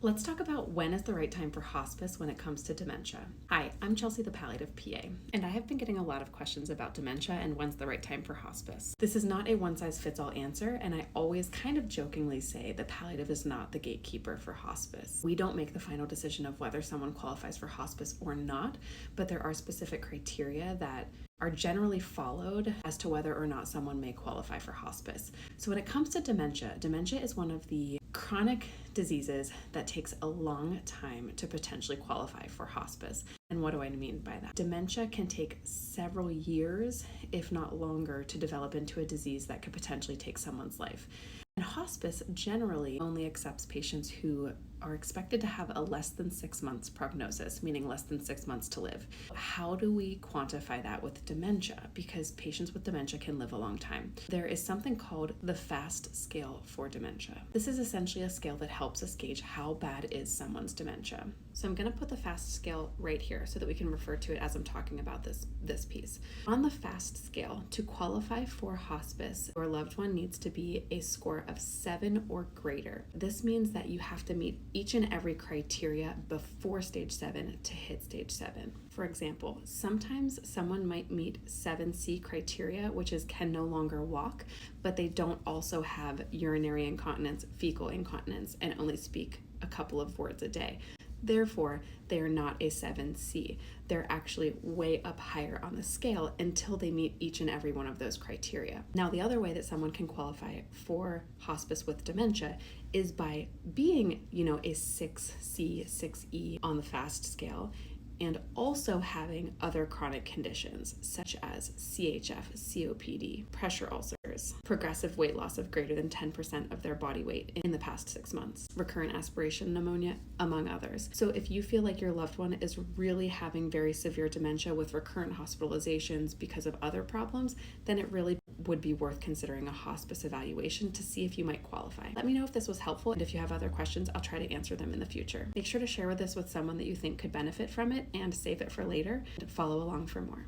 Let's talk about when is the right time for hospice when it comes to dementia. Hi, I'm Chelsea, the palliative PA, and I have been getting a lot of questions about dementia and when's the right time for hospice. This is not a one-size-fits-all answer, and I always kind of jokingly say that palliative is not the gatekeeper for hospice. We don't make the final decision of whether someone qualifies for hospice or not, but there are specific criteria that are generally followed as to whether or not someone may qualify for hospice. So when it comes to dementia is one of the chronic diseases that takes a long time to potentially qualify for hospice. And what do I mean by that? Dementia can take several years, if not longer, to develop into a disease that could potentially take someone's life. And hospice generally only accepts patients who are expected to have a less than 6 months prognosis, meaning less than 6 months to live. How do we quantify that with dementia? Because patients with dementia can live a long time. There is something called the FAST scale for dementia. This is essentially a scale that helps us gauge how bad is someone's dementia. So I'm going to put the FAST scale right here so that we can refer to it as I'm talking about this piece. On the FAST scale, to qualify for hospice, your loved one needs to be a score of 7 or greater. This means that you have to meet each and every criteria before stage 7 to hit stage 7. For example, sometimes someone might meet 7C criteria, which is can no longer walk, but they don't also have urinary incontinence, fecal incontinence, and only speak a couple of words a day. Therefore, they are not a 7C. They're actually way up higher on the scale until they meet each and every one of those criteria. Now, the other way that someone can qualify for hospice with dementia is by being, a 6C, 6E on the FAST scale, and also having other chronic conditions such as CHF, COPD, pressure ulcers, progressive weight loss of greater than 10% of their body weight in the past 6 months, recurrent aspiration pneumonia, among others. So if you feel like your loved one is really having very severe dementia with recurrent hospitalizations because of other problems, then it really would be worth considering a hospice evaluation to see if you might qualify. Let me know if this was helpful, and if you have other questions, I'll try to answer them in the future. Make sure to share this with someone that you think could benefit from it and save it for later and follow along for more.